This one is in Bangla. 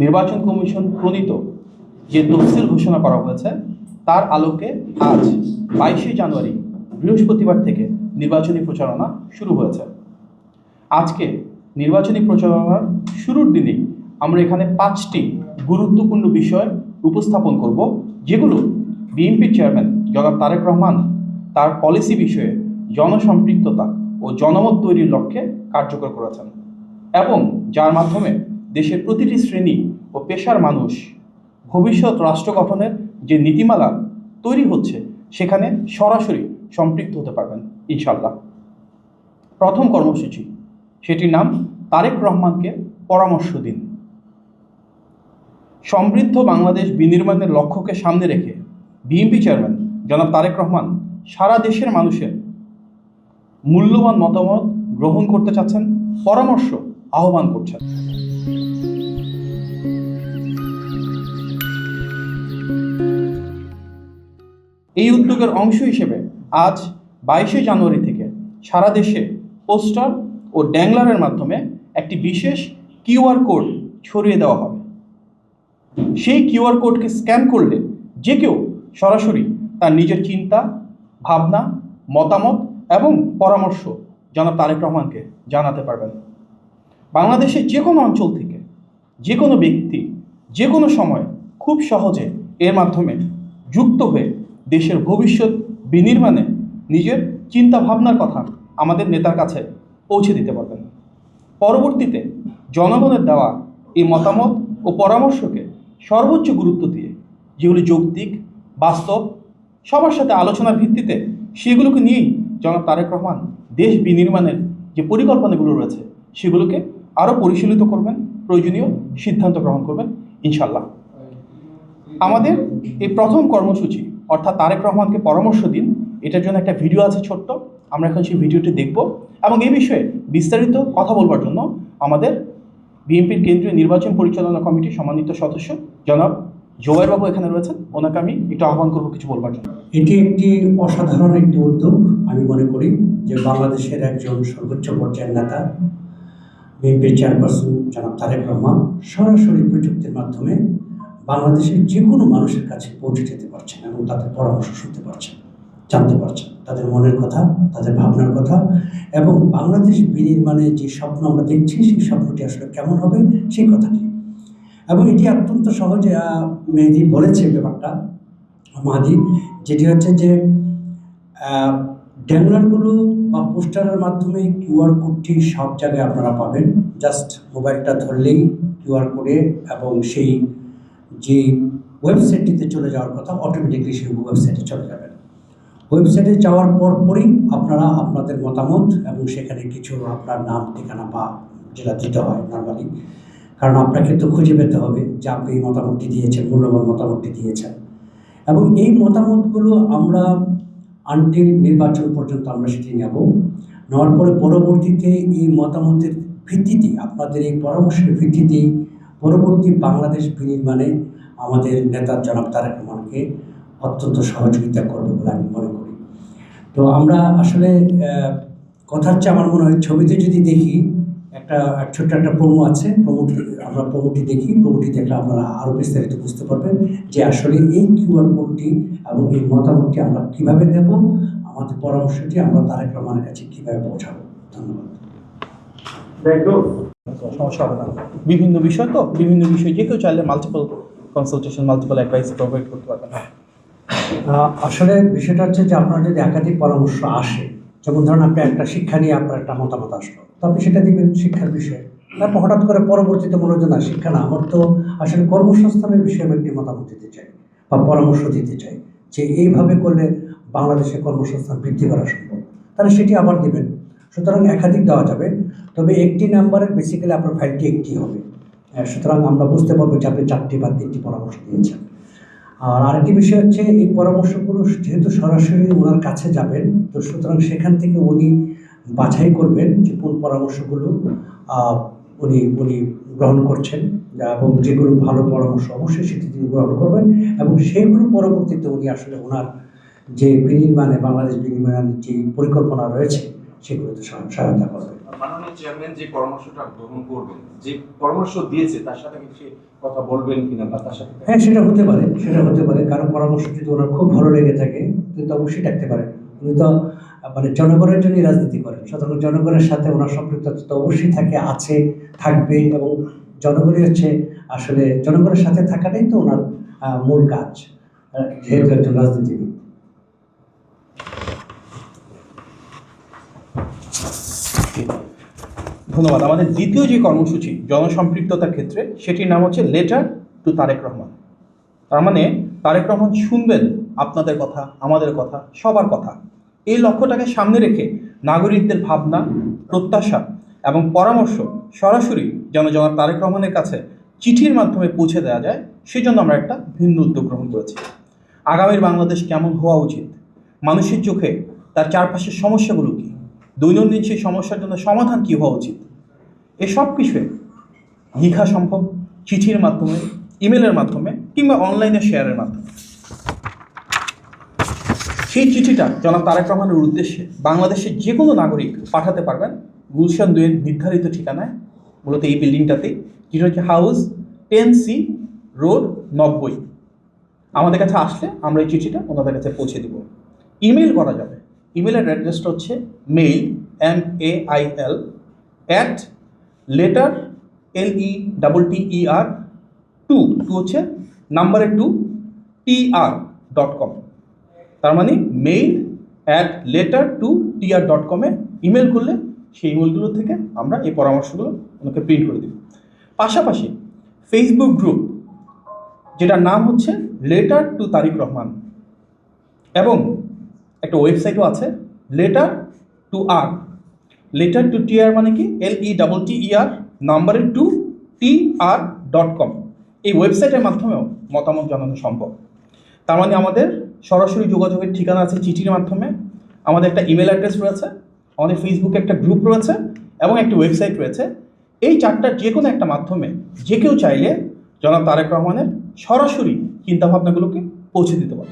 নির্বাচন কমিশন প্রণীত যে তফসিল ঘোষণা করা হয়েছে তার আলোকে আজ 22শে জানুয়ারি বৃহস্পতিবার থেকে নির্বাচনী প্রচারণা শুরু হয়েছে। আজকে নির্বাচনী প্রচারণার শুরুর দিনেই আমরা এখানে 5টি গুরুত্বপূর্ণ বিষয় উপস্থাপন করব, যেগুলো বিএনপির চেয়ারম্যান জনাব তারেক রহমান তার পলিসি বিষয়ে জনসম্পৃক্ততা ও জনমত তৈরির লক্ষ্যে কার্যকর করেছেন এবং যার মাধ্যমে দেশের প্রতিটি শ্রেণী ও পেশার মানুষ ভবিষ্যৎ রাষ্ট্র গঠনের যে নীতিমালা তৈরি হচ্ছে সেখানে সরাসরি সম্পৃক্ত হতে পারবেন ইনশাল্লাহ। প্রথম কর্মসূচি, সেটির নাম তারেক রহমানকে পরামর্শ দিন। সমৃদ্ধ বাংলাদেশ বিনির্মাণের লক্ষ্যকে সামনে রেখে বিএনপি চেয়ারম্যান জনাব তারেক রহমান সারা দেশের মানুষের মূল্যবান মতামত গ্রহণ করতে চাচ্ছেন, পরামর্শ আহ্বান করছেন। এই উদ্যোগের অংশ হিসেবে আজ 22শে জানুয়ারি থেকে সারা দেশে পোস্টার ও ড্যাংলারের মাধ্যমে একটি বিশেষ কিউআর কোড ছড়িয়ে দেওয়া হবে। সেই কিউআর কোডকে স্ক্যান করলে যে কেউ সরাসরি তার নিজের চিন্তা, ভাবনা, মতামত এবং পরামর্শ জনাব তারেক রহমানকে জানাতে পারবেন। বাংলাদেশের যে কোনো অঞ্চল থেকে যে কোনো ব্যক্তি যে কোনো সময় খুব সহজে এর মাধ্যমে যুক্ত হয়ে দেশের ভবিষ্যৎ বিনির্মাণে নিজের চিন্তা ভাবনার কথা আমাদের নেতার কাছে পৌঁছে দিতে পারবেন। পরবর্তীতে জনগণের দেওয়া এই মতামত ও পরামর্শকে সর্বোচ্চ গুরুত্ব দিয়ে যেগুলি যৌক্তিক, বাস্তব, সবার সাথে আলোচনার ভিত্তিতে সেগুলোকে নিয়েই জনাব তারেক রহমান দেশ বিনির্মাণের যে পরিকল্পনাগুলো রয়েছে সেগুলোকে আরও পরিশীলিত করবেন, প্রয়োজনীয় সিদ্ধান্ত গ্রহণ করবেন ইনশাল্লাহ। আমাদের এই প্রথম কর্মসূচি অর্থাৎ তারেক রহমানকে পরামর্শ দিন, এটার জন্য একটা ভিডিও আছে ছোট্ট, আমরা এখন সেই ভিডিওটি দেখব এবং এই বিষয়ে বিস্তারিত কথা বলবার জন্য আমাদের বিএনপির কেন্দ্রীয় নির্বাচন পরিচালনা কমিটির সম্মানিত সদস্য জনাব জোবাইরবাবু এখানে রয়েছেন, ওনাকে আমি একটু আহ্বান করবো কিছু বলবার জন্য। এটি একটি অসাধারণ একটি উদ্যোগ আমি মনে করি, যে বাংলাদেশের একজন সর্বোচ্চ পর্যায়ের নেতা বিএনপির চেয়ারপারসন জনাব তারেক রহমান সরাসরি প্রযুক্তির মাধ্যমে বাংলাদেশের যে কোনো মানুষের কাছে পৌঁছে যেতে পারছেন এবং তাদের পরামর্শ শুনতে পারছেন, জানতে পারছেন তাদের মনের কথা, তাদের ভাবনার কথা এবং বাংলাদেশ বিনির্মাণে যে স্বপ্ন আমরা দেখছি সেই স্বপ্নটি আসলে কেমন হবে সেই কথাটি। এবং এটি অত্যন্ত সহজে মেহেদি বলেছে ব্যাপারটা, মাহাদি, যেটি হচ্ছে যে ড্যাংলারগুলো বা পোস্টারের মাধ্যমে কিউআর কোডটি সব জায়গায় আপনারা পাবেন। জাস্ট মোবাইলটা ধরলেই কিউআর কোডে এবং সেই যে ওয়েবসাইটটিতে চলে যাওয়ার কথা অটোমেটিকলি সেই ওয়েবসাইটে চলে যাবেন। ওয়েবসাইটে যাওয়ার পরই আপনারা আপনাদের মতামত এবং সেখানে কিছু আপনার নাম, ঠিকানা বা যেটা দিতে হয় নর্মালি, কারণ আপনাকে তো খুঁজে পেতে হবে যে আপনি এই মতামতটি দিয়েছেন, মূল্যবান মতামতটি দিয়েছেন। এবং এই মতামতগুলো আমরা আনটিল নির্বাচন পর্যন্ত আমরা সেটি নেওয়ার পরে পরবর্তীতে এই মতামতের ভিত্তিতে, আপনাদের এই পরামর্শের ভিত্তিতে পরবর্তী বাংলাদেশ বিনির্মাণে আমাদের নেতা জনাব তারেক রহমানকে অত্যন্ত সহযোগিতা করবে বলে আমি মনে করি। তো আমরা আসলে কথার চেয়ে আমার মনে হয় ছবিতে যদি দেখি একটা ছোট্ট একটা প্রোমো আছে, আমরা প্রোমোটি দেখি, প্রোমোটি দেখলে আপনারা আরও বিস্তারিত বুঝতে পারবেন যে আসলে এই কিউআর কোডটি এবং এই মতামতটি আমরা কীভাবে দেব, আমাদের পরামর্শটি আমরা তারেক রহমানের কাছে কীভাবে পৌঁছাবো। ধন্যবাদ। সমস্যা হবে না, বিভিন্ন বিষয় তো বিভিন্ন বিষয় যে কেউ চাইলে multiple consultation, multiple advice provide করতে পারবেন। আসলে বিষয়টা হচ্ছে যে আপনার যদি একাধিক পরামর্শ আসে, যেমন ধরুন আপনি একটা শিক্ষা নিয়ে আপনার একটা মতামত আসলো, তো আপনি সেটা দিবেন শিক্ষার বিষয়ে। তারপর হঠাৎ করে পরবর্তীতে মনে হচ্ছে না শিক্ষা না, আমার তো আসলে কর্মসংস্থানের বিষয়ে আমি একটি মতামত দিতে চাই বা পরামর্শ দিতে চাই যে এইভাবে করলে বাংলাদেশে কর্মসংস্থান বৃদ্ধি করা সম্ভব, তাহলে সেটি আবার দিবেন। সুতরাং একাধিক দেওয়া যাবে, তবে একটি নাম্বারের বেসিক্যালি আপনার ফাইলটি একটি হবে। সুতরাং আমরা বুঝতে পারবো যে আপনি 4টি বা 3টি পরামর্শ দিয়েছেন। আর আরেকটি বিষয় হচ্ছে এই পরামর্শগুলো যেহেতু সরাসরি ওনার কাছে যাবেন, তো সুতরাং সেখান থেকে উনি বাছাই করবেন যে কোন পরামর্শগুলো উনি গ্রহণ করছেন এবং যেগুলো ভালো পরামর্শ অবশ্যই সেটি তিনি গ্রহণ করবেন এবং সেইগুলো পরবর্তীতে উনি আসলে ওনার যে বিনির্মাণে বাংলাদেশ বিনির্মাণের যে পরিকল্পনা রয়েছে সেগুলোতে সহায়তা করবে। মাননীয় চেয়ারম্যান যে পরামর্শটা গ্রহণ করবেন, যে পরামর্শ দিয়েছে তার সাথে কি সে কথা বলবেন কিনা বা তার সাথে? হ্যাঁ, সেটা হতে পারে কারো পরামর্শ যদি ওনার খুব ভালো লেগে থাকে কিন্তু অবশ্যই ডাকতে পারেন। উনি তো মানে জনগণের জন্যই রাজনীতি করেন, সুতরাং জনগণের সাথে ওনার সম্পৃক্ততা তো অবশ্যই থাকবে এবং জনগণই হচ্ছে আসলে জনগণের সাথে থাকাটাই তো ওনার মূল কাজ, যেহেতু একজন রাজনীতিবিদ। ধন্যবাদ। আমাদের দ্বিতীয় যে কর্মসূচি জনসম্পৃক্ততার ক্ষেত্রে, সেটির নাম হচ্ছে লেটার টু তারেক রহমান। তার মানে তারেক রহমান শুনবেন আপনাদের কথা, আমাদের কথা, সবার কথা। এই লক্ষ্যটাকে সামনে রেখে নাগরিকদের ভাবনা, প্রত্যাশা এবং পরামর্শ সরাসরি যেন জনাব তারেক রহমানের কাছে চিঠির মাধ্যমে পৌঁছে দেওয়া যায়, সেজন্য আমরা একটা ভিন্ন উদ্যোগ গ্রহণ করেছি। আগামীর বাংলাদেশ কেমন হওয়া উচিত, মানুষের চোখে তার চারপাশের সমস্যাগুলো কী, দৈনন্দিন সেই সমস্যার জন্য সমাধান কী হওয়া উচিত, এসব কিছুই লেখা সম্ভব চিঠির মাধ্যমে, ইমেলের মাধ্যমে কিংবা অনলাইনে শেয়ারের মাধ্যমে। সেই চিঠিটা জনাব তারেক রহমানের উদ্দেশ্যে বাংলাদেশের যে কোনো নাগরিক পাঠাতে পারবেন গুলশান 2-এর নির্ধারিত ঠিকানায়, মূলত এই বিল্ডিংটাতেই, যেটা হচ্ছে হাউস 10C রোড 90। আমাদের কাছে আসলে আমরা এই চিঠিটা ওনাদের কাছে পৌঁছে দেব। ইমেল করা যাবে। ইমেলের অ্যাড্রেসটা হচ্ছে mail @letter 2 হচ্ছে নাম্বারের 2 tr.com। তার মানে mail@letter2tr.com ইমেল করলে সেই ইমেলগুলো থেকে আমরা এই পরামর্শগুলো ওনাকে প্রিন্ট করে দেব। পাশাপাশি ফেসবুক গ্রুপ, যেটার নাম হচ্ছে লেটার টু তারেক রহমান, এবং একটা ওয়েবসাইটও আছে লেটার টু মানে কি LETTER নাম্বারের 2 tr.com। এই ওয়েবসাইটের মাধ্যমেও মতামত জানানো সম্ভব। তার মানে আমাদের সরাসরি যোগাযোগের ঠিকানা আছে চিঠির মাধ্যমে, আমাদের একটা ইমেল অ্যাড্রেস রয়েছে, আমাদের ফেসবুকে একটা গ্রুপ রয়েছে এবং একটি ওয়েবসাইট রয়েছে। এই চারটার যে কোনো একটা মাধ্যমে যে কেউ চাইলে জনাব তারেক রহমানের সরাসরি চিন্তাভাবনাগুলোকে পৌঁছে দিতে পারে।